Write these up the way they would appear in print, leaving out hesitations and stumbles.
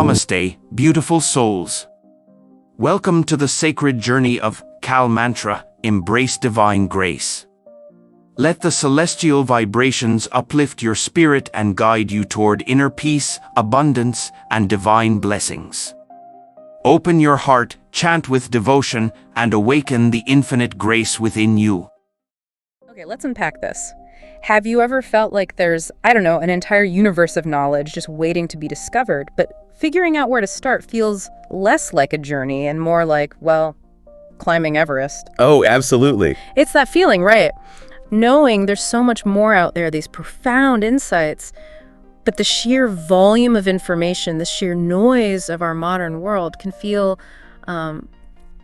Namaste, beautiful souls. Welcome to the sacred journey of Kal Mantra, Embrace Divine Grace. Let the celestial vibrations uplift your spirit and guide you toward inner peace, abundance, and divine blessings. Open your heart, chant with devotion, and awaken the infinite grace within you. Okay, let's unpack this. Have you ever felt like there's, an entire universe of knowledge just waiting to be discovered, but figuring out where to start feels less like a journey and more like, climbing Everest? Oh, absolutely. It's that feeling, right? Knowing there's so much more out there, these profound insights, but the sheer volume of information, the sheer noise of our modern world can feel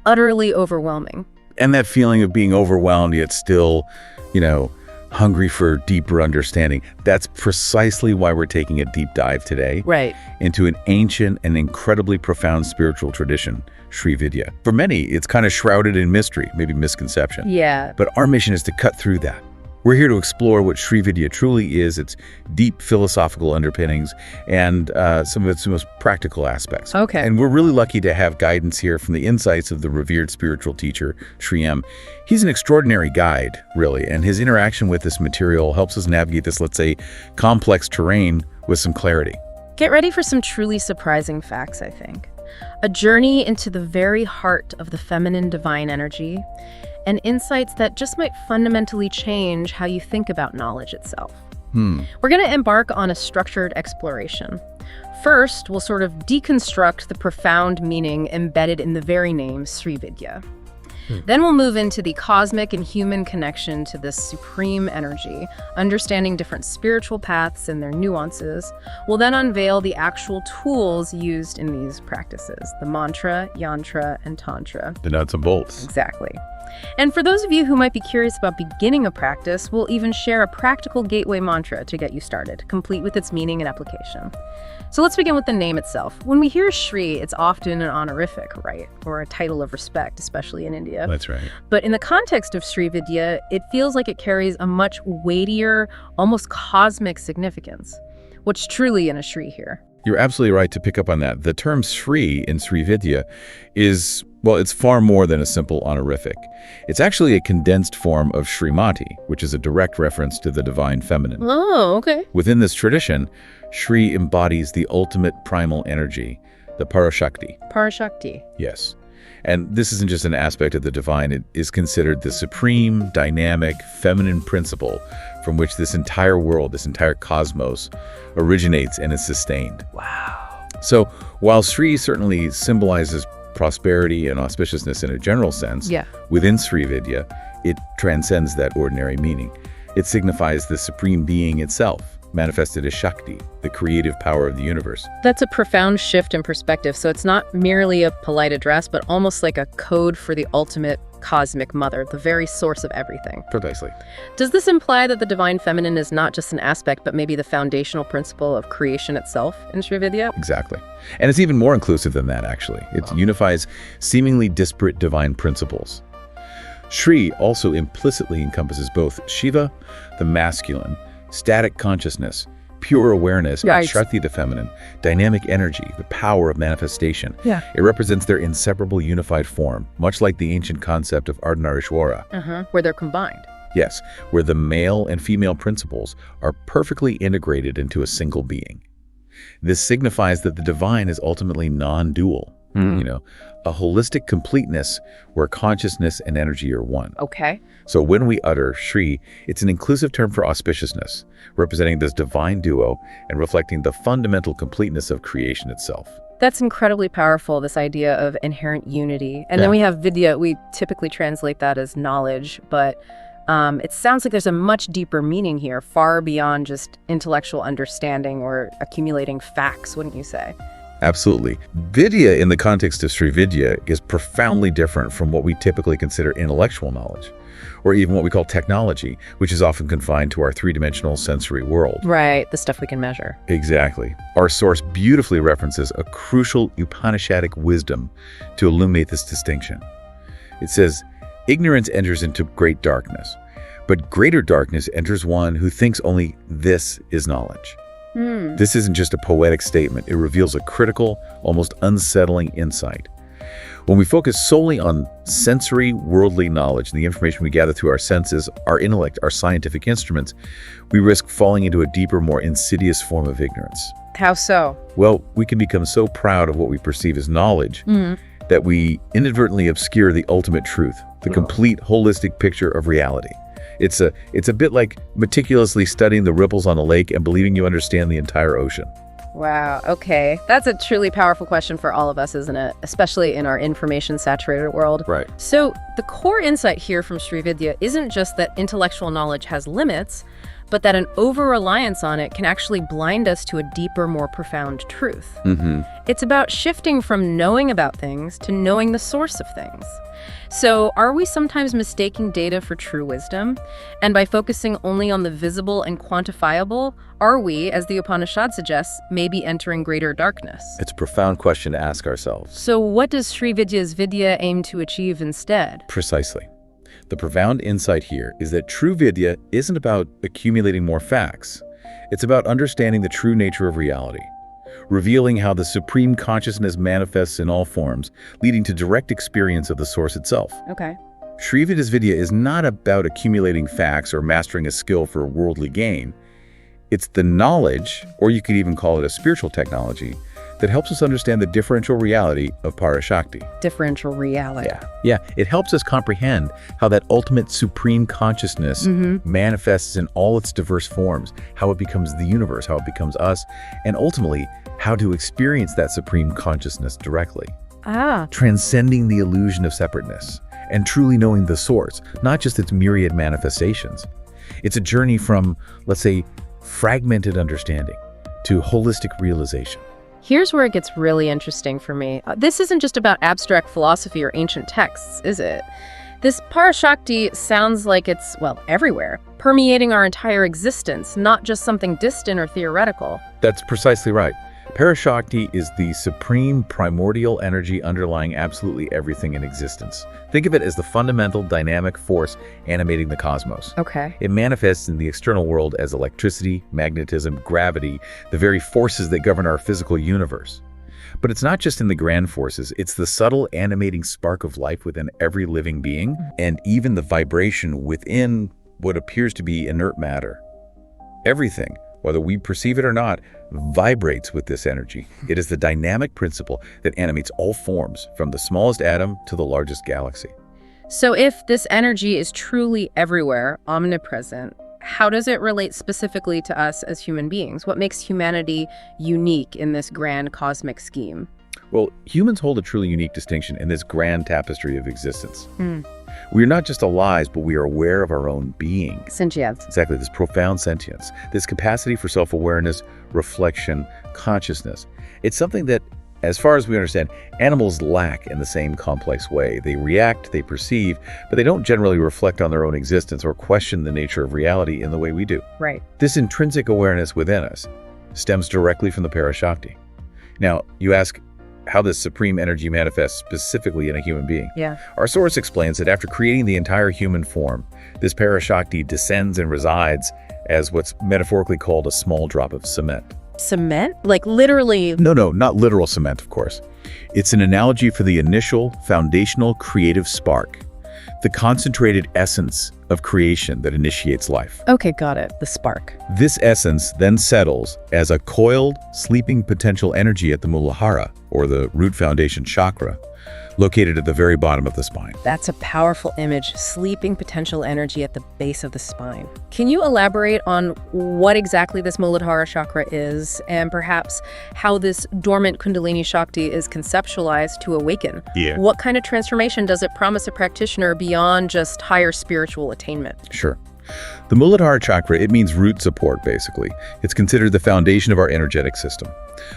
utterly overwhelming. And that feeling of being overwhelmed yet still, hungry for deeper understanding. That's precisely why we're taking a deep dive today into an ancient and incredibly profound spiritual tradition, Sri Vidya. For many, it's kind of shrouded in mystery, maybe misconception. Yeah. But our mission is to cut through that. We're here to explore what Sri Vidya truly is, its deep philosophical underpinnings, and some of its most practical aspects. Okay. And we're really lucky to have guidance here from the insights of the revered spiritual teacher, Sri M. He's an extraordinary guide, really, and his interaction with this material helps us navigate this, let's say, complex terrain with some clarity. Get ready for some truly surprising facts, I think. A journey into the very heart of the feminine divine energy, and insights that just might fundamentally change how you think about knowledge itself. We're going to embark on a structured exploration. First, we'll sort of deconstruct the profound meaning embedded in the very name Sri Vidya. Then we'll move into the cosmic and human connection to this supreme energy, understanding different spiritual paths and their nuances. We'll then unveil the actual tools used in these practices, the mantra, yantra, and tantra. The nuts and bolts. Exactly. And for those of you who might be curious about beginning a practice, we'll even share a practical gateway mantra to get you started, complete with its meaning and application. So let's begin with the name itself. When we hear Sri, it's often an honorific, right? Or a title of respect, especially in India. That's right. But in the context of Sri Vidya, it feels like it carries a much weightier, almost cosmic significance. What's truly in a Sri here? You're absolutely right to pick up on that. The term Sri in Sri Vidya is, it's far more than a simple honorific. It's actually a condensed form of Srimati, which is a direct reference to the divine feminine. Oh, okay. Within this tradition, Sri embodies the ultimate primal energy, the Parashakti. Parashakti. Yes. And this isn't just an aspect of the divine, it is considered the supreme, dynamic, feminine principle from which this entire world, this entire cosmos, originates and is sustained. Wow. So while Sri certainly symbolizes prosperity and auspiciousness in a general sense, within Sri Vidya, it transcends that ordinary meaning. It signifies the supreme being itself, manifested as Shakti, the creative power of the universe. That's a profound shift in perspective. So it's not merely a polite address, but almost like a code for the ultimate cosmic mother, the very source of everything. Precisely. Does this imply that the divine feminine is not just an aspect, but maybe the foundational principle of creation itself in Sri Vidya? Exactly. And it's even more inclusive than that, actually. It unifies seemingly disparate divine principles. Sri also implicitly encompasses both Shiva, the masculine, static consciousness, pure awareness, and Shakti, the feminine, dynamic energy, the power of manifestation. It represents their inseparable unified form, much like the ancient concept of Ardhanarishwara. Where they're combined. Yes, where the male and female principles are perfectly integrated into a single being. This signifies that the divine is ultimately non-dual, a holistic completeness where consciousness and energy are one. Okay. So when we utter Sri, it's an inclusive term for auspiciousness, representing this divine duo and reflecting the fundamental completeness of creation itself. That's incredibly powerful, this idea of inherent unity. And then we have Vidya. We typically translate that as knowledge, but it sounds like there's a much deeper meaning here, far beyond just intellectual understanding or accumulating facts, wouldn't you say? Absolutely. Vidya in the context of Sri Vidya is profoundly different from what we typically consider intellectual knowledge, or even what we call technology, which is often confined to our three-dimensional sensory world. Right, the stuff we can measure. Exactly. Our source beautifully references a crucial Upanishadic wisdom to illuminate this distinction. It says, "Ignorance enters into great darkness, but greater darkness enters one who thinks only this is knowledge." This isn't just a poetic statement. It reveals a critical, almost unsettling insight. When we focus solely on sensory, worldly knowledge and the information we gather through our senses, our intellect, our scientific instruments, we risk falling into a deeper, more insidious form of ignorance. How so? Well, we can become so proud of what we perceive as knowledge that we inadvertently obscure the ultimate truth, the complete holistic picture of reality. It's a bit like meticulously studying the ripples on a lake and believing you understand the entire ocean. Wow, okay. That's a truly powerful question for all of us, isn't it? Especially in our information-saturated world. Right. So the core insight here from Sri Vidya isn't just that intellectual knowledge has limits, but that an over-reliance on it can actually blind us to a deeper, more profound truth. It's about shifting from knowing about things to knowing the source of things. So are we sometimes mistaking data for true wisdom? And by focusing only on the visible and quantifiable, are we, as the Upanishad suggests, maybe entering greater darkness? It's a profound question to ask ourselves. So what does Sri Vidya's Vidya aim to achieve instead? Precisely. The profound insight here is that true Vidya isn't about accumulating more facts. It's about understanding the true nature of reality, revealing how the supreme consciousness manifests in all forms, leading to direct experience of the source itself. Okay. Sri Vidya's Vidya is not about accumulating facts or mastering a skill for worldly gain. It's the knowledge, or you could even call it a spiritual technology, that helps us understand the differential reality of Parashakti. Differential reality. Yeah, it helps us comprehend how that ultimate supreme consciousness manifests in all its diverse forms, how it becomes the universe, how it becomes us, and ultimately, how to experience that supreme consciousness directly. Transcending the illusion of separateness and truly knowing the source, not just its myriad manifestations. It's a journey from, let's say, fragmented understanding to holistic realization. Here's where it gets really interesting for me. This isn't just about abstract philosophy or ancient texts, is it? This Parashakti sounds like it's, well, everywhere, permeating our entire existence, not just something distant or theoretical. That's precisely right. Parashakti is the supreme primordial energy underlying absolutely everything in existence. Think of it as the fundamental dynamic force animating the cosmos. Okay. It manifests in the external world as electricity, magnetism, gravity, the very forces that govern our physical universe. But it's not just in the grand forces, it's the subtle animating spark of life within every living being, and even the vibration within what appears to be inert matter. Everything, whether we perceive it or not, vibrates with this energy. It is the dynamic principle that animates all forms, from the smallest atom to the largest galaxy. So if this energy is truly everywhere, omnipresent, how does it relate specifically to us as human beings? What makes humanity unique in this grand cosmic scheme? Well, humans hold a truly unique distinction in this grand tapestry of existence. We are not just alive, but we are aware of our own being. Sentience. Exactly, this profound sentience, this capacity for self-awareness, reflection, consciousness. It's something that, as far as we understand, animals lack in the same complex way. They react, they perceive, but they don't generally reflect on their own existence or question the nature of reality in the way we do. Right. This intrinsic awareness within us stems directly from the Parashakti. Now, you ask, how this supreme energy manifests specifically in a human being. Yeah. Our source explains that after creating the entire human form, this Parashakti descends and resides as what's metaphorically called a small drop of cement. Cement? Like literally? No, not literal cement, of course. It's an analogy for the initial, foundational, creative spark, the concentrated essence of creation that initiates life. Okay, got it. The spark. This essence then settles as a coiled, sleeping potential energy at the Muladhara, or the root foundation chakra, located at the very bottom of the spine. That's a powerful image, sleeping potential energy at the base of the spine. Can you elaborate on what exactly this Muladhara chakra is, and perhaps how this dormant Kundalini Shakti is conceptualized to awaken? Yeah. What kind of transformation does it promise a practitioner beyond just higher spiritual attainment? Sure. The Muladhara chakra, it means root support, basically. It's considered the foundation of our energetic system.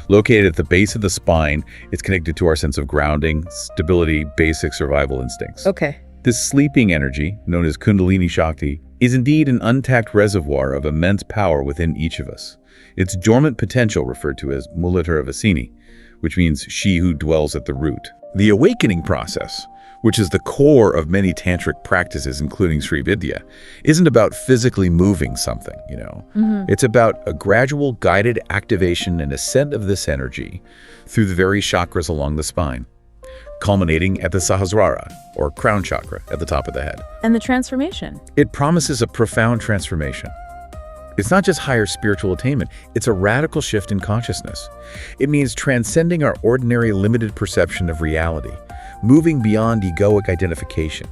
Located at the base of the spine, it's connected to our sense of grounding, stability, basic survival instincts. Okay. This sleeping energy, known as Kundalini Shakti, is indeed an untapped reservoir of immense power within each of us. Its dormant potential, referred to as Muladhara Vasini, which means she who dwells at the root. The awakening process, which is the core of many tantric practices, including Sri Vidya, isn't about physically moving something, It's about a gradual guided activation and ascent of this energy through the very chakras along the spine, culminating at the Sahasrara, or crown chakra, at the top of the head. And the transformation? It promises a profound transformation. It's not just higher spiritual attainment, it's a radical shift in consciousness. It means transcending our ordinary limited perception of reality, moving beyond egoic identification,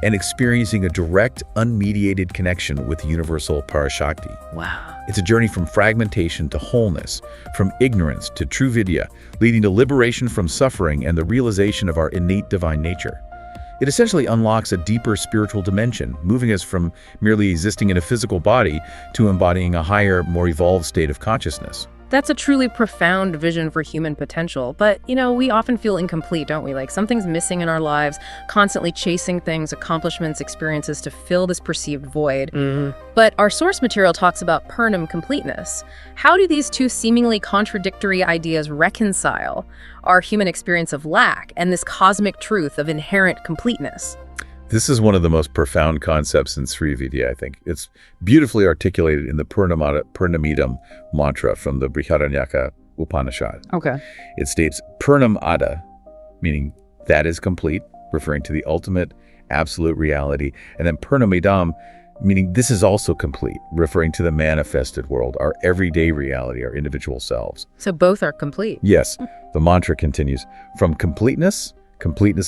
and experiencing a direct, unmediated connection with universal Parashakti. Wow. It's a journey from fragmentation to wholeness, from ignorance to true Vidya, leading to liberation from suffering and the realization of our innate divine nature. It essentially unlocks a deeper spiritual dimension, moving us from merely existing in a physical body to embodying a higher, more evolved state of consciousness. That's a truly profound vision for human potential. But, we often feel incomplete, don't we? Like something's missing in our lives, constantly chasing things, accomplishments, experiences to fill this perceived void. But our source material talks about Purnam completeness. How do these two seemingly contradictory ideas reconcile our human experience of lack and this cosmic truth of inherent completeness? This is one of the most profound concepts in Sri Vidya, I think. It's beautifully articulated in the Purnamidam mantra from the Brihadaranyaka Upanishad. Okay. It states, Purnam Ada, meaning that is complete, referring to the ultimate, absolute reality. And then Purnamidam, meaning this is also complete, referring to the manifested world, our everyday reality, our individual selves. So both are complete. Yes. The mantra continues, from completeness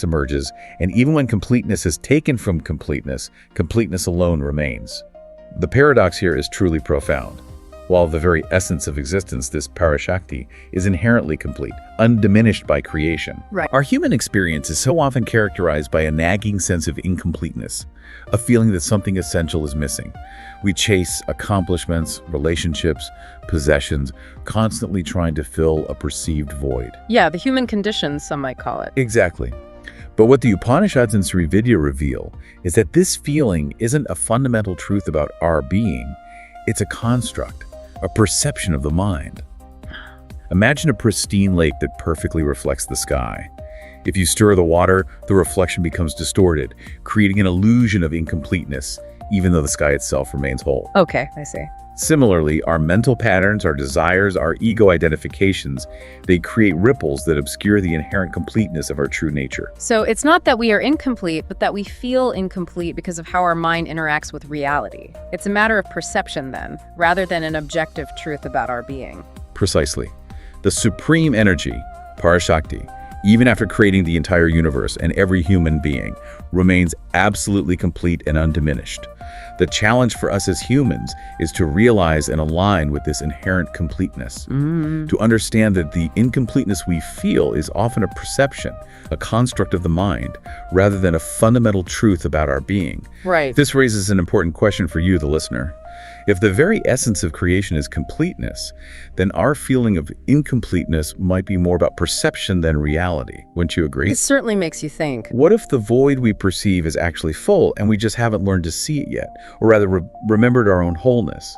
emerges, and even when completeness is taken from completeness, completeness alone remains. The paradox here is truly profound. While the very essence of existence, this Parashakti, is inherently complete, undiminished by creation. Right. Our human experience is so often characterized by a nagging sense of incompleteness, a feeling that something essential is missing. We chase accomplishments, relationships, possessions, constantly trying to fill a perceived void. Yeah, the human condition, some might call it. Exactly. But what the Upanishads and Sri Vidya reveal is that this feeling isn't a fundamental truth about our being. It's a construct, a perception of the mind. Imagine a pristine lake that perfectly reflects the sky. If you stir the water, the reflection becomes distorted, creating an illusion of incompleteness, even though the sky itself remains whole. Okay, I see. Similarly, our mental patterns, our desires, our ego identifications, they create ripples that obscure the inherent completeness of our true nature. So it's not that we are incomplete, but that we feel incomplete because of how our mind interacts with reality. It's a matter of perception then, rather than an objective truth about our being. Precisely. The supreme energy, Parashakti, even after creating the entire universe and every human being, remains absolutely complete and undiminished. The challenge for us as humans is to realize and align with this inherent completeness, to understand that the incompleteness we feel is often a perception, a construct of the mind, rather than a fundamental truth about our being. Right. This raises an important question for you, the listener. If the very essence of creation is completeness, then our feeling of incompleteness might be more about perception than reality. Wouldn't you agree? It certainly makes you think. What if the void we perceive is actually full and we just haven't learned to see it yet, or rather remembered our own wholeness?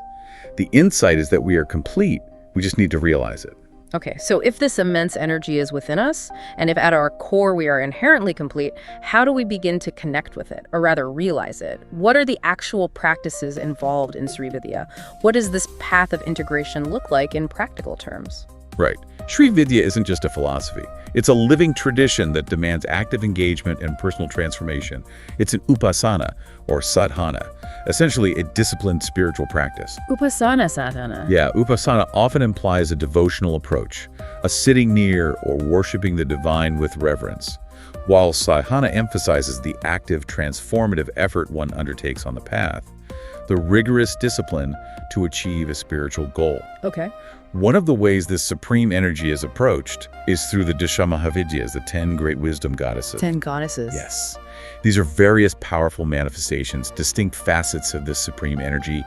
The insight is that we are complete, we just need to realize it. Okay, so if this immense energy is within us, and if at our core we are inherently complete, how do we begin to connect with it, or rather realize it? What are the actual practices involved in Sri Vidya? What does this path of integration look like in practical terms? Right. Sri Vidya isn't just a philosophy. It's a living tradition that demands active engagement and personal transformation. It's an upasana, or sadhana, essentially a disciplined spiritual practice. Upasana sadhana. Yeah, upasana often implies a devotional approach, a sitting near or worshiping the divine with reverence, while sadhana emphasizes the active, transformative effort one undertakes on the path, the rigorous discipline to achieve a spiritual goal. Okay. One of the ways this supreme energy is approached is through the Dashamahavidyas, the 10 great wisdom goddesses. 10 goddesses. Yes. These are various powerful manifestations, distinct facets of this supreme energy,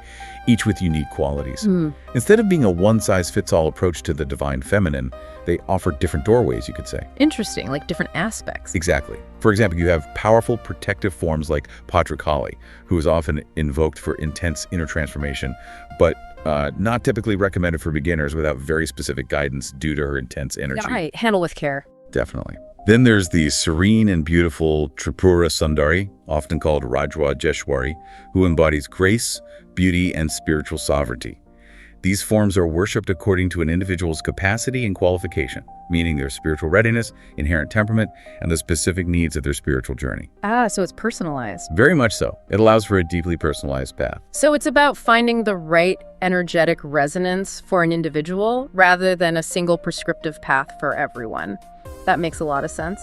each with unique qualities. Instead of being a one-size-fits-all approach to the divine feminine, they offer different doorways, you could say. Interesting, like different aspects. Exactly. For example, you have powerful protective forms like Bhadrakali, who is often invoked for intense inner transformation, but not typically recommended for beginners without very specific guidance due to her intense energy. Yeah, right. Handle with care. Definitely. Then there's the serene and beautiful Tripura Sundari, often called Rajwajeshwari, who embodies grace, beauty, and spiritual sovereignty. These forms are worshipped according to an individual's capacity and qualification, meaning their spiritual readiness, inherent temperament, and the specific needs of their spiritual journey. So it's personalized. Very much so. It allows for a deeply personalized path. So it's about finding the right energetic resonance for an individual rather than a single prescriptive path for everyone. That makes a lot of sense.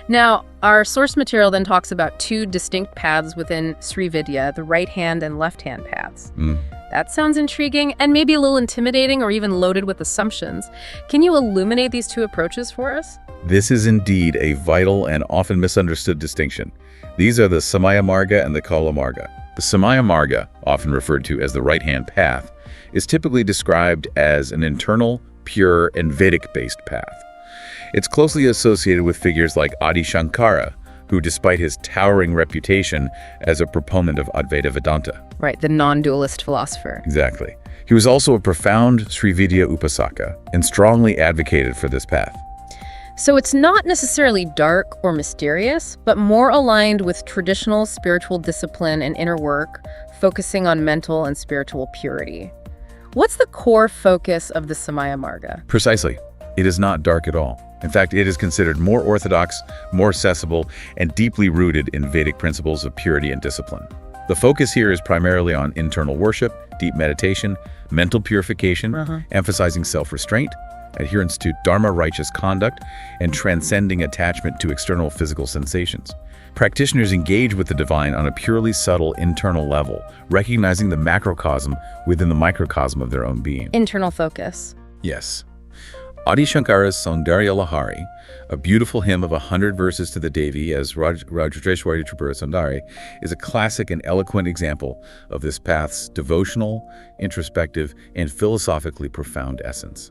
Now, our source material then talks about two distinct paths within Sri Vidya, the right hand and left hand paths. That sounds intriguing and maybe a little intimidating or even loaded with assumptions. Can you illuminate these two approaches for us? This is indeed a vital and often misunderstood distinction. These are the Samaya Marga and the Kala Marga. The Samaya Marga, often referred to as the right-hand path, is typically described as an internal, pure, and Vedic-based path. It's closely associated with figures like Adi Shankara, who, despite his towering reputation as a proponent of Advaita Vedanta. Right, the non-dualist philosopher. Exactly. He was also a profound Sri Vidya Upasaka and strongly advocated for this path. So it's not necessarily dark or mysterious, but more aligned with traditional spiritual discipline and inner work, focusing on mental and spiritual purity. What's the core focus of the Samaya Marga? Precisely. It is not dark at all. In fact, it is considered more orthodox, more accessible, and deeply rooted in Vedic principles of purity and discipline. The focus here is primarily on internal worship, deep meditation, mental purification, emphasizing self-restraint, adherence to dharma-righteous conduct, and transcending attachment to external physical sensations. Practitioners engage with the divine on a purely subtle internal level, recognizing the macrocosm within the microcosm of their own being. Internal focus. Yes. Adi Shankara's Saundarya Lahari, a beautiful hymn of 100 verses to the Devi as Rajwajeshwari Tripura Sundari, is a classic and eloquent example of this path's devotional, introspective, and philosophically profound essence.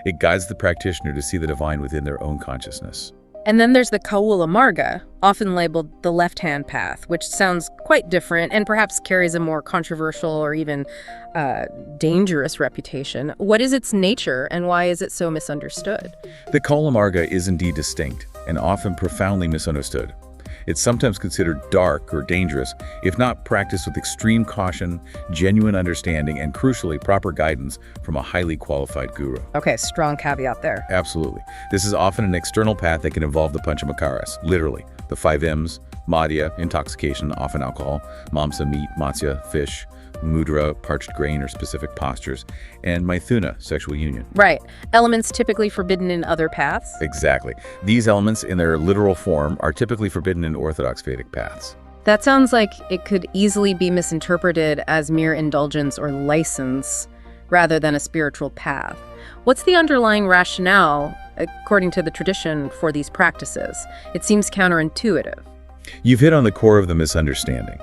It guides the practitioner to see the divine within their own consciousness. And then there's the Kaula Marga, often labeled the left-hand path, which sounds quite different and perhaps carries a more controversial or even dangerous reputation. What is its nature and why is it so misunderstood? The Kala Marga is indeed distinct and often profoundly misunderstood. It's sometimes considered dark or dangerous if not practiced with extreme caution, genuine understanding, and crucially, proper guidance from a highly qualified guru. Okay, strong caveat there. Absolutely. This is often an external path that can involve the Panchamakaras, literally, the 5 M's, madhya, intoxication, often alcohol, mamsa, meat, matsya, fish, mudra, parched grain or specific postures, and maithuna, sexual union. Right. Elements typically forbidden in other paths? Exactly. These elements in their literal form are typically forbidden in Orthodox Vedic paths. That sounds like it could easily be misinterpreted as mere indulgence or license rather than a spiritual path. What's the underlying rationale, according to the tradition, for these practices? It seems counterintuitive. You've hit on the core of the misunderstanding.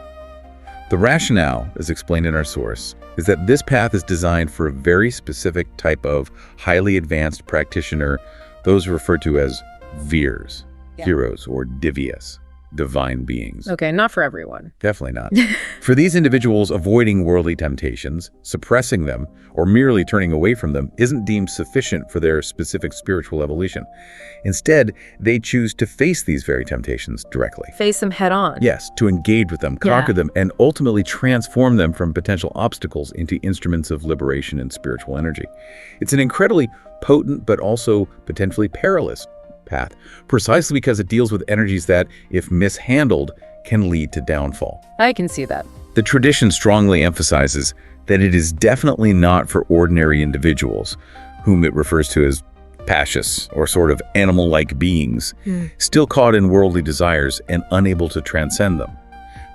The rationale, as explained in our source, is that this path is designed for a very specific type of highly advanced practitioner, those referred to as veers, heroes, or divyas, divine beings. Okay, not for everyone. Definitely not. For these individuals, avoiding worldly temptations, suppressing them, or merely turning away from them isn't deemed sufficient for their specific spiritual evolution. Instead, they choose to face these very temptations directly. Face them head on. Yes, to engage with them, conquer them, and ultimately transform them from potential obstacles into instruments of liberation and spiritual energy. It's an incredibly potent but also potentially perilous path, precisely because it deals with energies that, if mishandled, can lead to downfall. I can see that. The tradition strongly emphasizes that it is definitely not for ordinary individuals, whom it refers to as passions, or sort of animal-like beings, still caught in worldly desires and unable to transcend them,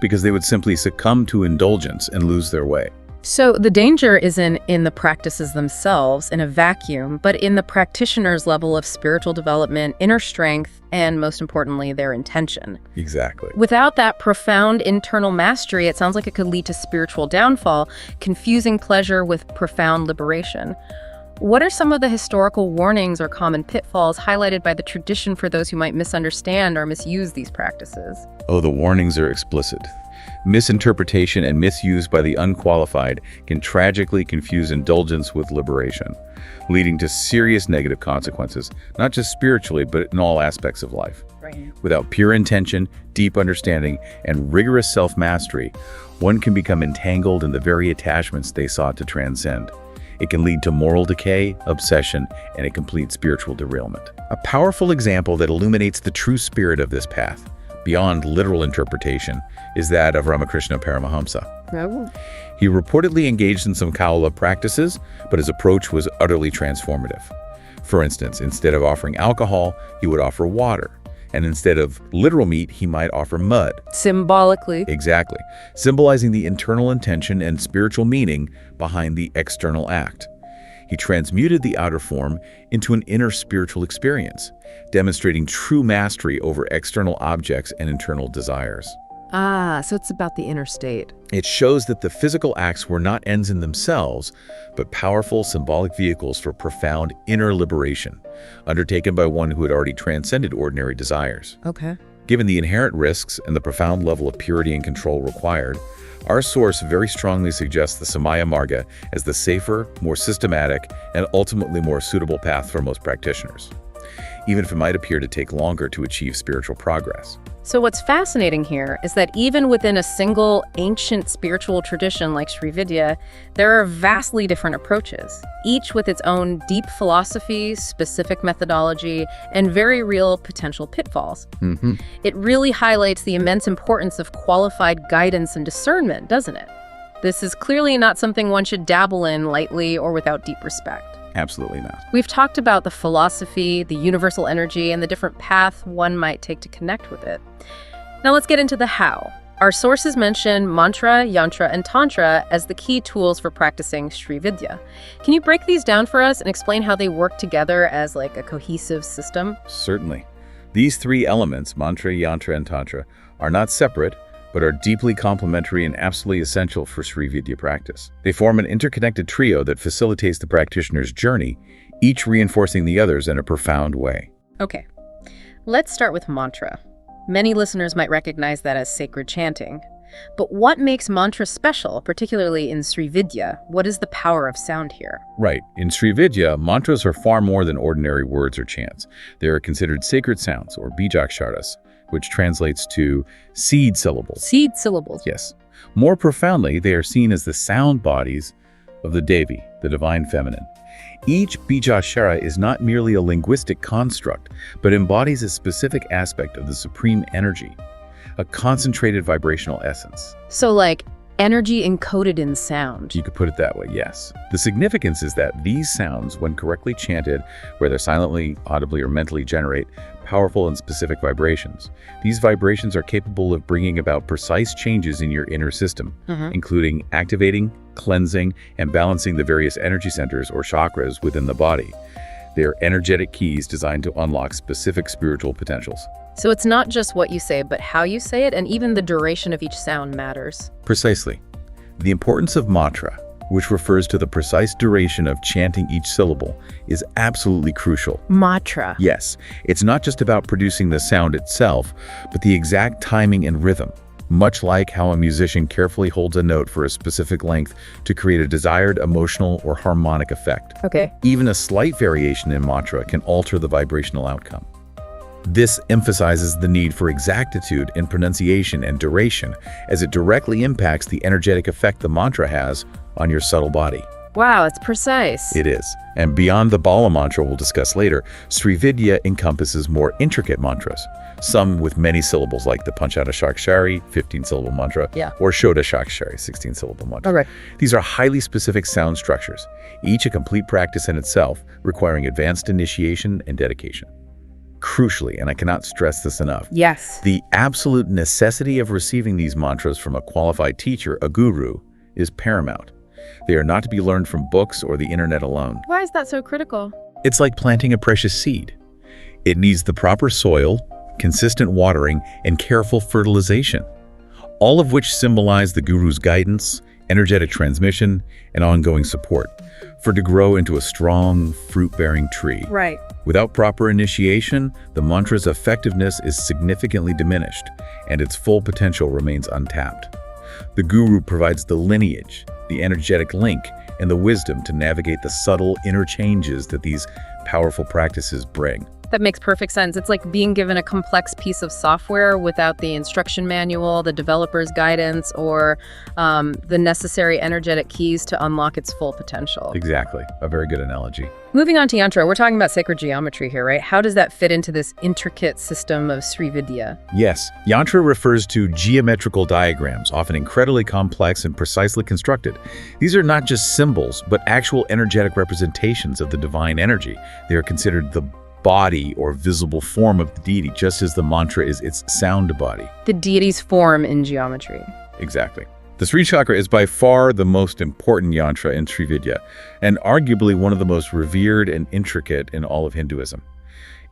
because they would simply succumb to indulgence and lose their way. So the danger isn't in the practices themselves in a vacuum, but in the practitioner's level of spiritual development, inner strength, and most importantly, their intention. Exactly. Without that profound internal mastery, it sounds like it could lead to spiritual downfall, confusing pleasure with profound liberation. What are some of the historical warnings or common pitfalls highlighted by the tradition for those who might misunderstand or misuse these practices? Oh, the warnings are explicit. Misinterpretation and misuse by the unqualified can tragically confuse indulgence with liberation, leading to serious negative consequences, not just spiritually, but in all aspects of life. Right. Without pure intention, deep understanding, and rigorous self-mastery, one can become entangled in the very attachments they sought to transcend. It can lead to moral decay, obsession, and a complete spiritual derailment. A powerful example that illuminates the true spirit of this path, beyond literal interpretation, is that of Ramakrishna Paramahamsa. Oh. He reportedly engaged in some Kaula practices, but his approach was utterly transformative. For instance, instead of offering alcohol, he would offer water. And instead of literal meat, he might offer mud. Symbolically. Exactly, symbolizing the internal intention and spiritual meaning behind the external act. He transmuted the outer form into an inner spiritual experience, demonstrating true mastery over external objects and internal desires. Ah, so it's about the inner state. It shows that the physical acts were not ends in themselves, but powerful symbolic vehicles for profound inner liberation, undertaken by one who had already transcended ordinary desires. Okay. Given the inherent risks and the profound level of purity and control required, our source very strongly suggests the Samaya Marga as the safer, more systematic, and ultimately more suitable path for most practitioners, even if it might appear to take longer to achieve spiritual progress. So what's fascinating here is that even within a single ancient spiritual tradition like Sri Vidya, there are vastly different approaches, each with its own deep philosophy, specific methodology, and very real potential pitfalls. It really highlights the immense importance of qualified guidance and discernment, doesn't it? This is clearly not something one should dabble in lightly or without deep respect. Absolutely not. We've talked about the philosophy, the universal energy, and the different path one might take to connect with it. Now let's get into the how. Our sources mention mantra, yantra, and tantra as the key tools for practicing Sri Vidya. Can you break these down for us and explain how they work together as like a cohesive system? Certainly. These three elements, mantra, yantra, and tantra, are not separate, but are deeply complementary and absolutely essential for Sri Vidya practice. They form an interconnected trio that facilitates the practitioner's journey, each reinforcing the others in a profound way. Okay, let's start with mantra. Many listeners might recognize that as sacred chanting. But what makes mantra special, particularly in Sri Vidya? What is the power of sound here? Right. In Sri Vidya, mantras are far more than ordinary words or chants. They are considered sacred sounds, or bijaksharas, which translates to seed syllables. Seed syllables. Yes. More profoundly, they are seen as the sound bodies of the Devi, the divine feminine. Each bijashara is not merely a linguistic construct, but embodies a specific aspect of the supreme energy, a concentrated vibrational essence. So like energy encoded in sound. You could put it that way, yes. The significance is that these sounds, when correctly chanted, whether silently, audibly, or mentally, generate powerful and specific vibrations. These vibrations are capable of bringing about precise changes in your inner system, including activating, cleansing, and balancing the various energy centers or chakras within the body. They are energetic keys designed to unlock specific spiritual potentials. So it's not just what you say, but how you say it, and even the duration of each sound matters. Precisely. The importance of mantra, which refers to the precise duration of chanting each syllable, is absolutely crucial. Mantra. Yes, it's not just about producing the sound itself, but the exact timing and rhythm, much like how a musician carefully holds a note for a specific length to create a desired emotional or harmonic effect. Okay. Even a slight variation in mantra can alter the vibrational outcome. This emphasizes the need for exactitude in pronunciation and duration, as it directly impacts the energetic effect the mantra has on your subtle body. Wow, it's precise. It is. And beyond the Bala mantra we'll discuss later, Sri Vidya encompasses more intricate mantras, some with many syllables like the Panchada Shakshari, 15-syllable mantra, or Shoda Shakshari, 16-syllable mantra. All right. These are highly specific sound structures, each a complete practice in itself, requiring advanced initiation and dedication. Crucially, and I cannot stress this enough, Yes. the absolute necessity of receiving these mantras from a qualified teacher, a guru, is paramount. They are not to be learned from books or the internet alone. Why is that so critical? It's like planting a precious seed. It needs the proper soil, consistent watering, and careful fertilization, all of which symbolize the guru's guidance, energetic transmission, and ongoing support for it to grow into a strong, fruit-bearing tree. Right. Without proper initiation, the mantra's effectiveness is significantly diminished, and its full potential remains untapped. The guru provides the lineage, the energetic link, and the wisdom to navigate the subtle interchanges that these powerful practices bring. That makes perfect sense. It's like being given a complex piece of software without the instruction manual, the developer's guidance, or the necessary energetic keys to unlock its full potential. Exactly. A very good analogy. Moving on to yantra, we're talking about sacred geometry here, right? How does that fit into this intricate system of Sri Vidya? Yes, yantra refers to geometrical diagrams, often incredibly complex and precisely constructed. These are not just symbols, but actual energetic representations of the divine energy. They are considered the body or visible form of the deity, just as the mantra is its sound body. The deity's form in geometry. Exactly. The Sri Chakra is by far the most important yantra in Sri Vidya, and arguably one of the most revered and intricate in all of Hinduism.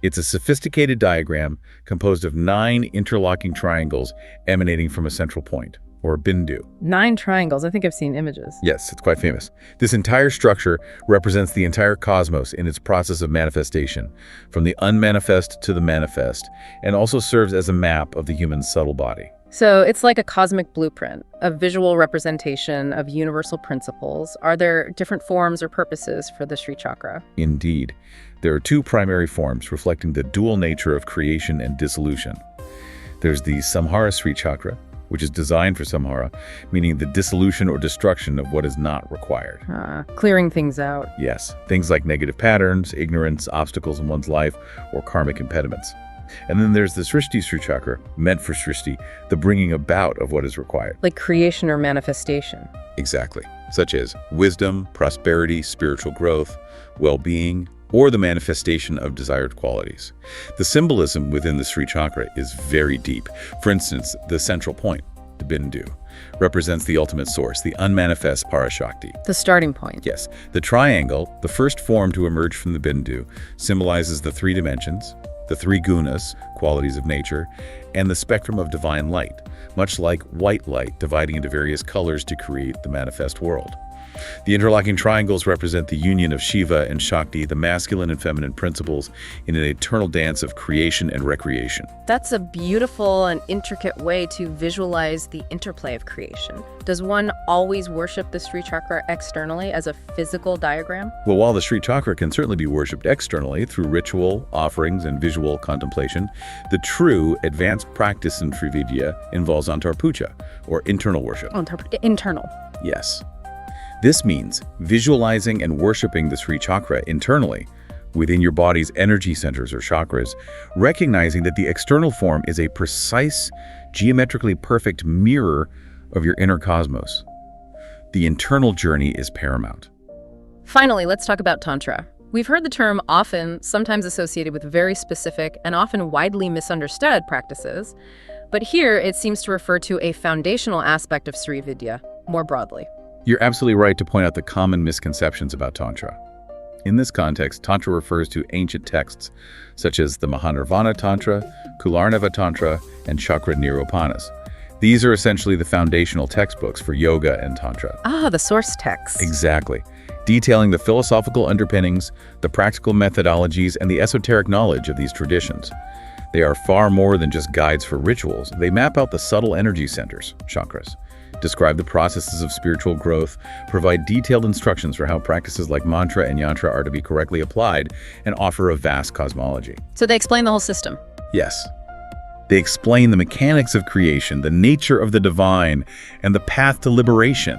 It's a sophisticated diagram composed of 9 interlocking triangles emanating from a central point, or bindu. 9 triangles. I think I've seen images. Yes, it's quite famous. This entire structure represents the entire cosmos in its process of manifestation, from the unmanifest to the manifest, and also serves as a map of the human subtle body. So it's like a cosmic blueprint, a visual representation of universal principles. Are there different forms or purposes for the Sri Chakra? Indeed. There are 2 primary forms reflecting the dual nature of creation and dissolution. There's the Samhara Sri Chakra, which is designed for samhara, meaning the dissolution or destruction of what is not required. Clearing things out. Yes, things like negative patterns, ignorance, obstacles in one's life, or karmic impediments. And then there's the Srishti Sri Chakra, meant for Srishti, the bringing about of what is required. Like creation or manifestation. Exactly, such as wisdom, prosperity, spiritual growth, well-being, or the manifestation of desired qualities. The symbolism within the Sri Chakra is very deep. For instance, the central point, the bindu, represents the ultimate source, the unmanifest Parashakti. The starting point. Yes. The triangle, the first form to emerge from the bindu, symbolizes the 3 dimensions, the 3 gunas, qualities of nature, and the spectrum of divine light, much like white light dividing into various colors to create the manifest world. The interlocking triangles represent the union of Shiva and Shakti, the masculine and feminine principles, in an eternal dance of creation and recreation. That's a beautiful and intricate way to visualize the interplay of creation. Does one always worship the Sri Chakra externally as a physical diagram? Well, while the Sri Chakra can certainly be worshipped externally through ritual, offerings, and visual contemplation, the true advanced practice in Sri Vidya involves antar puja, or internal worship. Internal. Yes. This means visualizing and worshiping the Sri Chakra internally, within your body's energy centers or chakras, recognizing that the external form is a precise, geometrically perfect mirror of your inner cosmos. The internal journey is paramount. Finally, let's talk about Tantra. We've heard the term often, sometimes associated with very specific and often widely misunderstood practices, but here it seems to refer to a foundational aspect of Sri Vidya, more broadly. You're absolutely right to point out the common misconceptions about Tantra. In this context, Tantra refers to ancient texts such as the Mahanirvana Tantra, Kularnava Tantra, and Chakra Nirupanas. These are essentially the foundational textbooks for yoga and Tantra. Ah, the source text. Exactly. Detailing the philosophical underpinnings, the practical methodologies, and the esoteric knowledge of these traditions. They are far more than just guides for rituals. They map out the subtle energy centers, chakras, describe the processes of spiritual growth, provide detailed instructions for how practices like mantra and yantra are to be correctly applied, and offer a vast cosmology. So they explain the whole system. Yes. They explain the mechanics of creation, the nature of the divine, and the path to liberation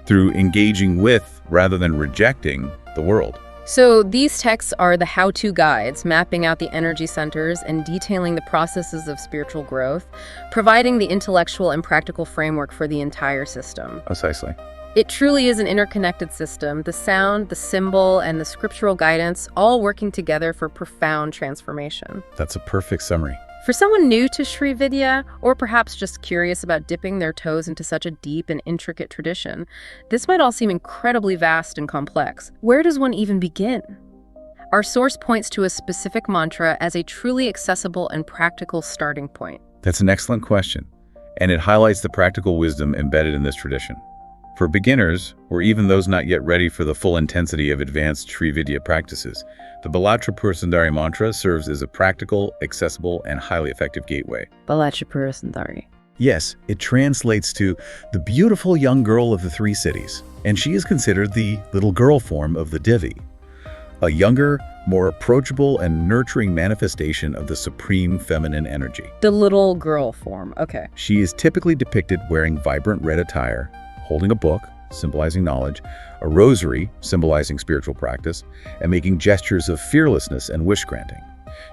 through engaging with, rather than rejecting, the world. So these texts are the how-to guides, mapping out the energy centers and detailing the processes of spiritual growth, providing the intellectual and practical framework for the entire system. Precisely. It truly is an interconnected system, the sound, the symbol, and the scriptural guidance all working together for profound transformation. That's a perfect summary. For someone new to Sri Vidya, or perhaps just curious about dipping their toes into such a deep and intricate tradition, this might all seem incredibly vast and complex. Where does one even begin? Our source points to a specific mantra as a truly accessible and practical starting point. That's an excellent question, and it highlights the practical wisdom embedded in this tradition. For beginners, or even those not yet ready for the full intensity of advanced Sri Vidya practices, the Balachapur Sundari mantra serves as a practical, accessible, and highly effective gateway. Balachapur Sundari. Yes, it translates to the beautiful young girl of the three cities, and she is considered the little girl form of the Devi, a younger, more approachable and nurturing manifestation of the supreme feminine energy. The little girl form, okay. She is typically depicted wearing vibrant red attire, holding a book, symbolizing knowledge, a rosary, symbolizing spiritual practice, and making gestures of fearlessness and wish-granting.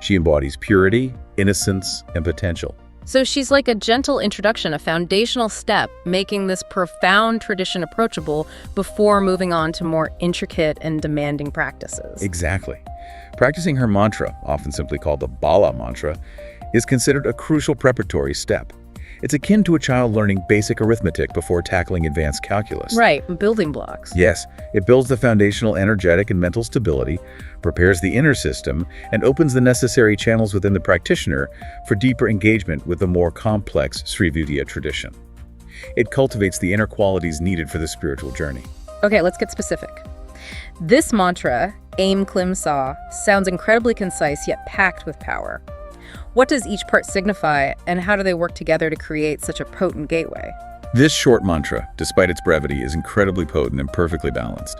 She embodies purity, innocence, and potential. So she's like a gentle introduction, a foundational step, making this profound tradition approachable before moving on to more intricate and demanding practices. Exactly. Practicing her mantra, often simply called the Bala mantra, is considered a crucial preparatory step. It's akin to a child learning basic arithmetic before tackling advanced calculus. Right, building blocks. Yes, it builds the foundational energetic and mental stability, prepares the inner system, and opens the necessary channels within the practitioner for deeper engagement with the more complex Sri Vidya tradition. It cultivates the inner qualities needed for the spiritual journey. Okay, let's get specific. This mantra, Aim Klim Sa, sounds incredibly concise yet packed with power. What does each part signify, and how do they work together to create such a potent gateway? This short mantra, despite its brevity, is incredibly potent and perfectly balanced.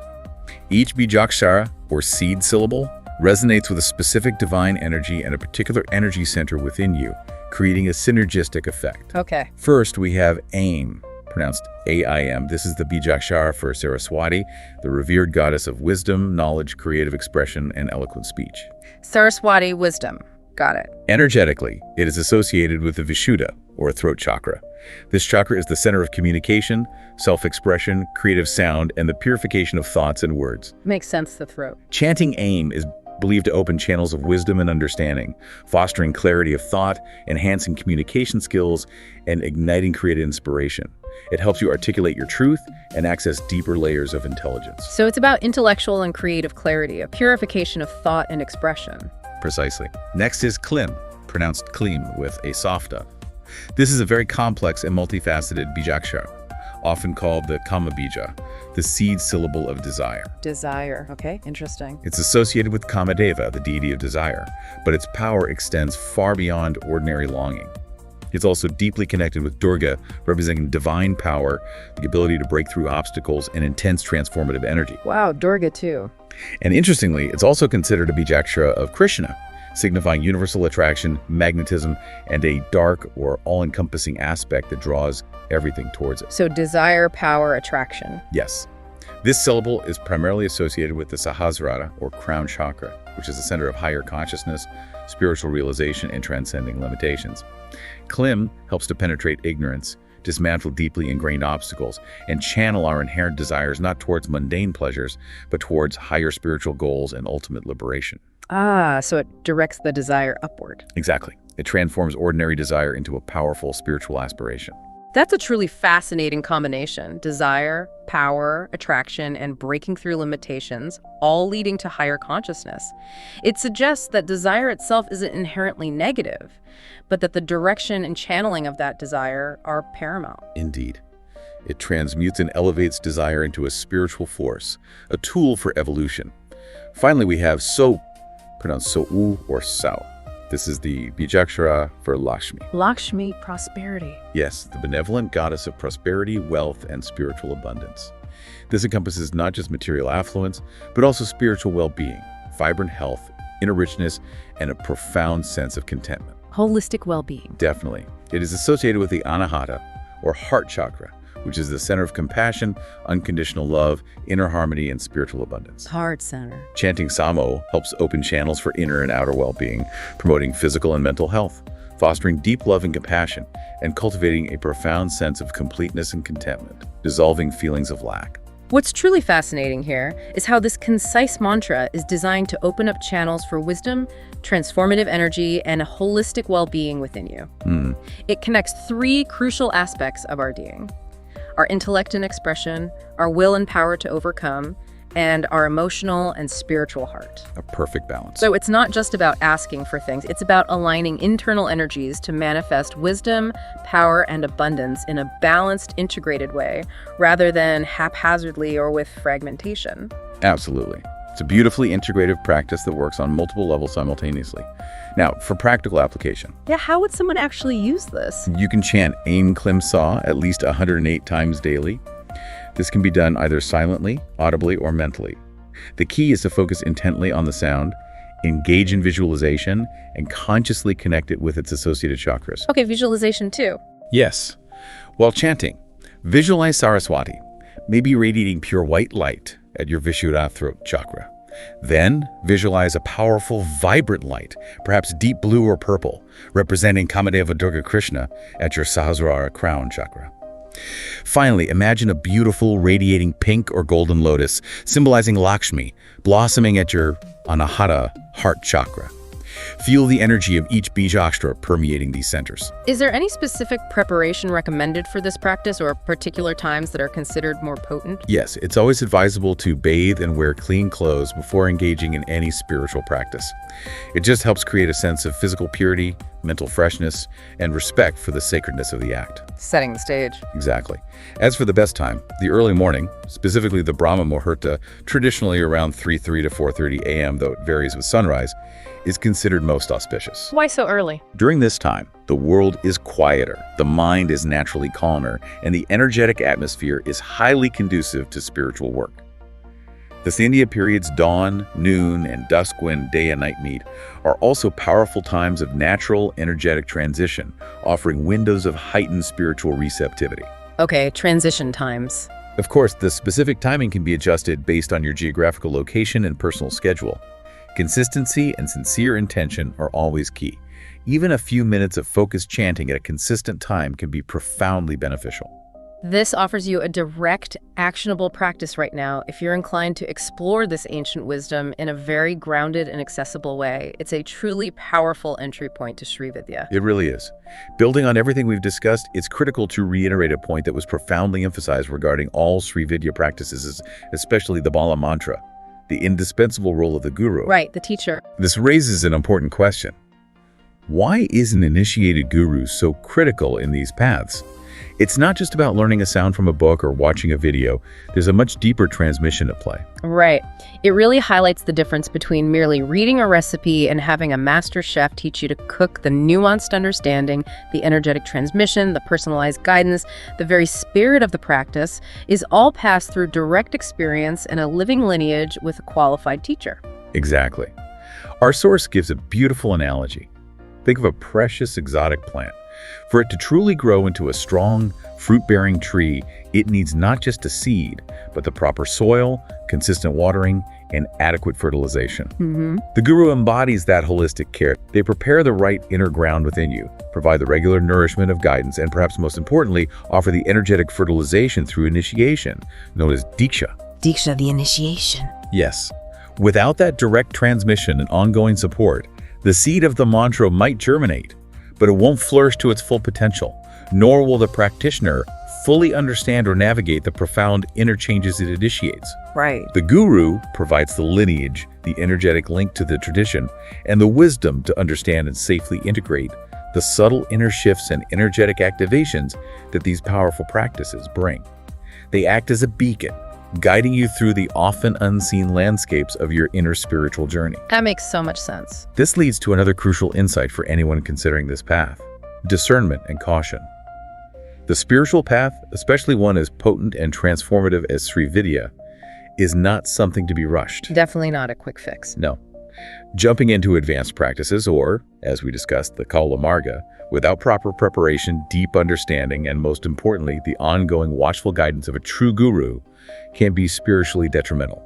Each bijakshara, or seed syllable, resonates with a specific divine energy and a particular energy center within you, creating a synergistic effect. Okay. First, we have Aim, pronounced A-I-M. This is the bijakshara for Saraswati, the revered goddess of wisdom, knowledge, creative expression, and eloquent speech. Saraswati, wisdom. Got it. Energetically, it is associated with the Vishuddha, or throat chakra. This chakra is the center of communication, self-expression, creative sound, and the purification of thoughts and words. Makes sense, the throat. Chanting Aim is believed to open channels of wisdom and understanding, fostering clarity of thought, enhancing communication skills, and igniting creative inspiration. It helps you articulate your truth and access deeper layers of intelligence. So it's about intellectual and creative clarity, a purification of thought and expression. Precisely. Next is Klim, pronounced Klim with a soft up. This is a very complex and multifaceted bijakshara, often called the Kama Bija, the seed syllable of desire. Desire, okay, interesting. It's associated with Kamadeva, the deity of desire, but its power extends far beyond ordinary longing. It's also deeply connected with Durga, representing divine power, the ability to break through obstacles, and intense transformative energy. Wow, Durga too. And interestingly, it's also considered a bijakshara of Krishna, signifying universal attraction, magnetism, and a dark or all-encompassing aspect that draws everything towards it. So desire, power, attraction. Yes. This syllable is primarily associated with the Sahasrara, or crown chakra, which is the center of higher consciousness, spiritual realization, and transcending limitations. Klim helps to penetrate ignorance, dismantle deeply ingrained obstacles, and channel our inherent desires not towards mundane pleasures, but towards higher spiritual goals and ultimate liberation. Ah, so it directs the desire upward. Exactly. It transforms ordinary desire into a powerful spiritual aspiration. That's a truly fascinating combination. Desire, power, attraction, and breaking through limitations, all leading to higher consciousness. It suggests that desire itself isn't inherently negative, but that the direction and channeling of that desire are paramount. Indeed. It transmutes and elevates desire into a spiritual force, a tool for evolution. Finally, we have So, pronounced So-u or Sao. This is the bijakshara for Lakshmi. Lakshmi, prosperity. Yes, the benevolent goddess of prosperity, wealth, and spiritual abundance. This encompasses not just material affluence, but also spiritual well-being, vibrant health, inner richness, and a profound sense of contentment. Holistic well-being. Definitely. It is associated with the Anahata, or heart chakra, which is the center of compassion, unconditional love, inner harmony, and spiritual abundance. Heart center. Chanting Samo helps open channels for inner and outer well-being, promoting physical and mental health, fostering deep love and compassion, and cultivating a profound sense of completeness and contentment, dissolving feelings of lack. What's truly fascinating here is how this concise mantra is designed to open up channels for wisdom, transformative energy, and a holistic well-being within you. It connects three crucial aspects of our being: our intellect and expression, our will and power to overcome, and our emotional and spiritual heart. A perfect balance. So it's not just about asking for things, it's about aligning internal energies to manifest wisdom, power, and abundance in a balanced, integrated way, rather than haphazardly or with fragmentation. Absolutely. It's a beautifully integrative practice that works on multiple levels simultaneously. Now, for practical application, Yeah, how would someone actually use this? you can chant Aim Klim Sa at least 108 times daily. This can be done either silently, audibly, or mentally. The key is to focus intently on the sound, engage in visualization, and consciously connect it with its associated chakras. Okay, visualization too. Yes. While chanting, visualize Saraswati, maybe radiating pure white light at your Vishuddha throat chakra. Then visualize a powerful, vibrant light, perhaps deep blue or purple, representing Kamadeva Durga Krishna at your Sahasrara crown chakra. Finally, imagine a beautiful, radiating pink or golden lotus, symbolizing Lakshmi, blossoming at your Anahata heart chakra. Feel the energy of each bijakshtra permeating these centers. Is there any specific preparation recommended for this practice or particular times that are considered more potent? Yes, it's always advisable to bathe and wear clean clothes before engaging in any spiritual practice. It just helps create a sense of physical purity, mental freshness, and respect for the sacredness of the act. Setting the stage. Exactly. As for the best time, the early morning, specifically the Brahma Muhurta, traditionally around 3:30 to 4:30 a.m., though it varies with sunrise, is considered most auspicious. Why so early? During this time, the world is quieter, the mind is naturally calmer, and the energetic atmosphere is highly conducive to spiritual work. The Sandhya periods dawn, noon, and dusk when day and night meet are also powerful times of natural, energetic transition, offering windows of heightened spiritual receptivity. Okay, transition times. Of course, the specific timing can be adjusted based on your geographical location and personal schedule. Consistency and sincere intention are always key. Even a few minutes of focused chanting at a consistent time can be profoundly beneficial. This offers you a direct, actionable practice right now if you're inclined to explore this ancient wisdom in a very grounded and accessible way. It's a truly powerful entry point to Sri Vidya. It really is. Building on everything we've discussed, it's critical to reiterate a point that was profoundly emphasized regarding all Sri Vidya practices, especially the Bala mantra, the indispensable role of the guru. Right, the teacher. This raises an important question. Why is an initiated guru so critical in these paths? It's not just about learning a sound from a book or watching a video. There's a much deeper transmission at play. Right. It really highlights the difference between merely reading a recipe and having a master chef teach you to cook. The nuanced understanding, the energetic transmission, the personalized guidance, the very spirit of the practice is all passed through direct experience and a living lineage with a qualified teacher. Exactly. Our source gives a beautiful analogy. Think of a precious exotic plant. For it to truly grow into a strong, fruit-bearing tree, it needs not just a seed, but the proper soil, consistent watering, and adequate fertilization. The guru embodies that holistic care. They prepare the right inner ground within you, provide the regular nourishment of guidance, and perhaps most importantly, offer the energetic fertilization through initiation, known as Diksha. Diksha, the initiation. Yes. Without that direct transmission and ongoing support, the seed of the mantra might germinate, but it won't flourish to its full potential, nor will the practitioner fully understand or navigate the profound inner changes it initiates. Right. The guru provides the lineage, the energetic link to the tradition, and the wisdom to understand and safely integrate the subtle inner shifts and energetic activations that these powerful practices bring. They act as a beacon, guiding you through the often unseen landscapes of your inner spiritual journey. That makes so much sense. This leads to another crucial insight for anyone considering this path: discernment and caution. The spiritual path, especially one as potent and transformative as Sri Vidya, is not something to be rushed. Definitely not a quick fix. No. Jumping into advanced practices, or, as we discussed, the Kaula Marga, without proper preparation, deep understanding, and most importantly, the ongoing watchful guidance of a true guru, can be spiritually detrimental.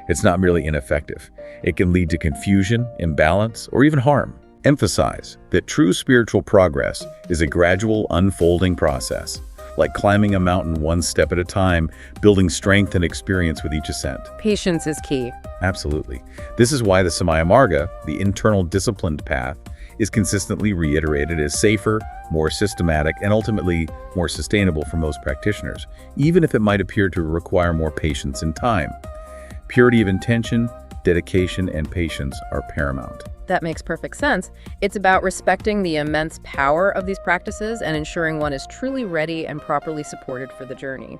It's not merely ineffective. It can lead to confusion, imbalance, or even harm. Emphasize that true spiritual progress is a gradual unfolding process, like climbing a mountain one step at a time, building strength and experience with each ascent. Patience is key. Absolutely. This is why the Samaya Marga, the internal disciplined path, is consistently reiterated as safer, more systematic, and ultimately more sustainable for most practitioners, even if it might appear to require more patience and time. Purity of intention, dedication, and patience are paramount. That makes perfect sense. It's about respecting the immense power of these practices and ensuring one is truly ready and properly supported for the journey.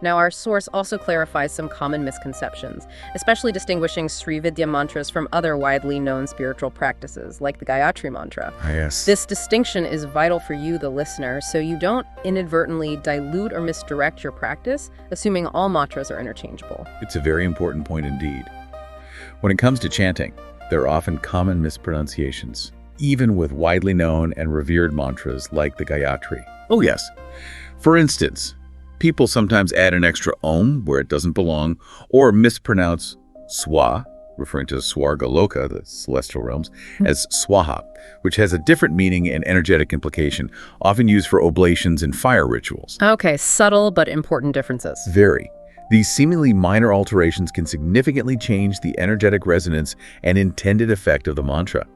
Now, our source also clarifies some common misconceptions, especially distinguishing Sri Vidya mantras from other widely known spiritual practices, like the Gayatri mantra. Yes. This distinction is vital for you, the listener, so you don't inadvertently dilute or misdirect your practice, assuming all mantras are interchangeable. It's a very important point indeed. When it comes to chanting, there are often common mispronunciations, even with widely known and revered mantras like the Gayatri. Oh yes. For instance, people sometimes add an extra om where it doesn't belong, or mispronounce swa, referring to Swargaloka, the celestial realms, as swaha, which has a different meaning and energetic implication, often used for oblations and fire rituals. Okay, subtle but important differences. Very. These seemingly minor alterations can significantly change the energetic resonance and intended effect of the mantra.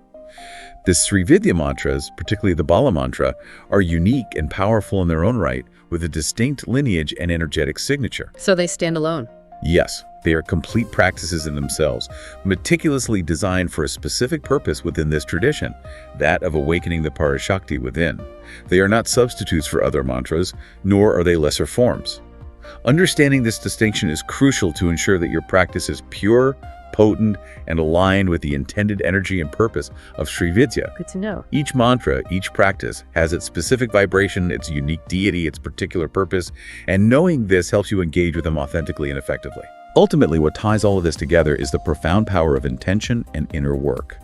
The Sri Vidya mantras, particularly the Bala mantra, are unique and powerful in their own right, with a distinct lineage and energetic signature. So they stand alone. Yes, they are complete practices in themselves, meticulously designed for a specific purpose within this tradition, that of awakening the Parashakti within. They are not substitutes for other mantras, nor are they lesser forms. Understanding this distinction is crucial to ensure that your practice is pure, potent, and aligned with the intended energy and purpose of Sri Vidya. Good to know. Each mantra, each practice, has its specific vibration, its unique deity, its particular purpose, and knowing this helps you engage with them authentically and effectively. Ultimately, what ties all of this together is the profound power of intention and inner work.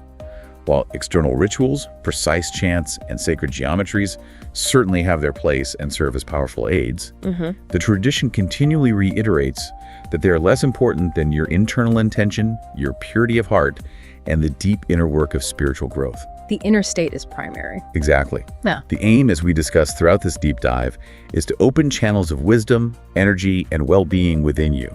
While external rituals, precise chants, and sacred geometries certainly have their place and serve as powerful aids, the tradition continually reiterates that they are less important than your internal intention, your purity of heart, and the deep inner work of spiritual growth. The inner state is primary. Exactly. Yeah. The aim, as we discussed throughout this deep dive, is to open channels of wisdom, energy, and well-being within you.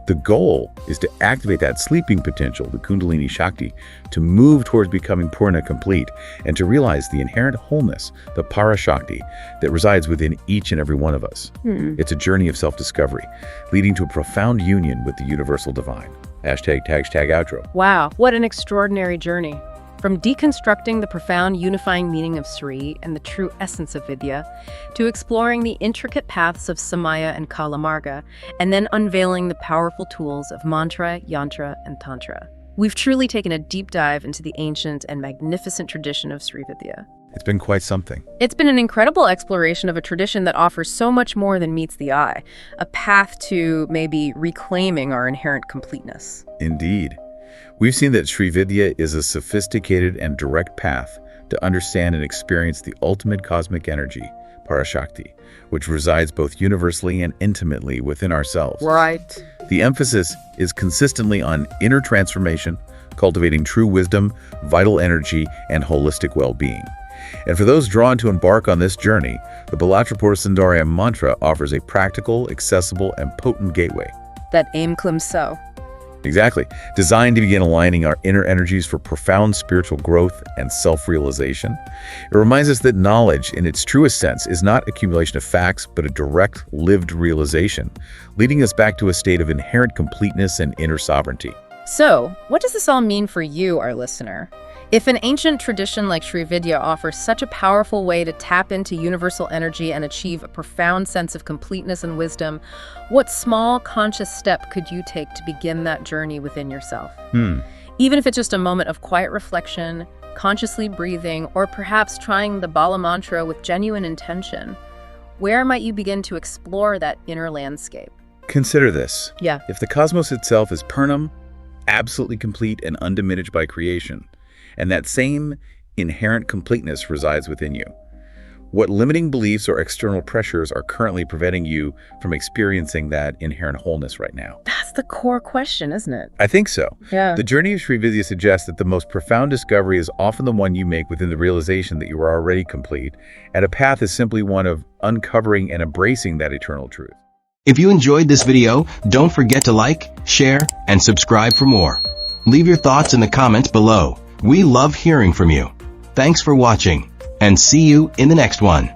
The goal is to activate that sleeping potential, the Kundalini Shakti, to move towards becoming Purna complete and to realize the inherent wholeness, the Parashakti, that resides within each and every one of us. It's a journey of self-discovery, leading to a profound union with the universal divine. Hashtag outro. Wow, what an extraordinary journey. From deconstructing the profound unifying meaning of Sri and the true essence of Vidya, to exploring the intricate paths of Samaya and Kalamarga, and then unveiling the powerful tools of mantra, yantra, and tantra. We've truly taken a deep dive into the ancient and magnificent tradition of Sri Vidya. It's been quite something. It's been an incredible exploration of a tradition that offers so much more than meets the eye, a path to maybe reclaiming our inherent completeness. Indeed. We've seen that Sri Vidya is a sophisticated and direct path to understand and experience the ultimate cosmic energy, Parashakti, which resides both universally and intimately within ourselves. Right. The emphasis is consistently on inner transformation, cultivating true wisdom, vital energy, and holistic well-being. And for those drawn to embark on this journey, the Balatrapur Sundarya mantra offers a practical, accessible, and potent gateway. That aim Klim So. Exactly. Designed to begin aligning our inner energies for profound spiritual growth and self-realization. It reminds us that knowledge, in its truest sense, is not accumulation of facts, but a direct, lived realization, leading us back to a state of inherent completeness and inner sovereignty. So, what does this all mean for you, our listener? If an ancient tradition like Sri Vidya offers such a powerful way to tap into universal energy and achieve a profound sense of completeness and wisdom, what small conscious step could you take to begin that journey within yourself? Even if it's just a moment of quiet reflection, consciously breathing, or perhaps trying the Bala mantra with genuine intention, where might you begin to explore that inner landscape? Consider this. Yeah. If the cosmos itself is Purnam, absolutely complete and undiminished by creation, and that same inherent completeness resides within you, what limiting beliefs or external pressures are currently preventing you from experiencing that inherent wholeness right now? That's the core question, isn't it? I think so. Yeah. The journey of Sri Vidya suggests that the most profound discovery is often the one you make within the realization that you are already complete, and a path is simply one of uncovering and embracing that eternal truth. If you enjoyed this video, don't forget to like, share, and subscribe for more. Leave your thoughts in the comments below. We love hearing from you. Thanks for watching, and see you in the next one.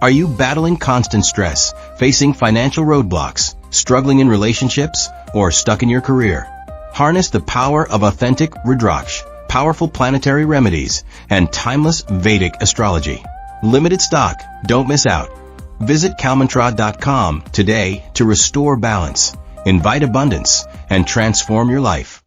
Are you battling constant stress, facing financial roadblocks, struggling in relationships, or stuck in your career? Harness the power of authentic Rudraksh, powerful planetary remedies, and timeless Vedic astrology. Limited stock. Don't miss out. Visit kalmantra.com today to restore balance, invite abundance, and transform your life.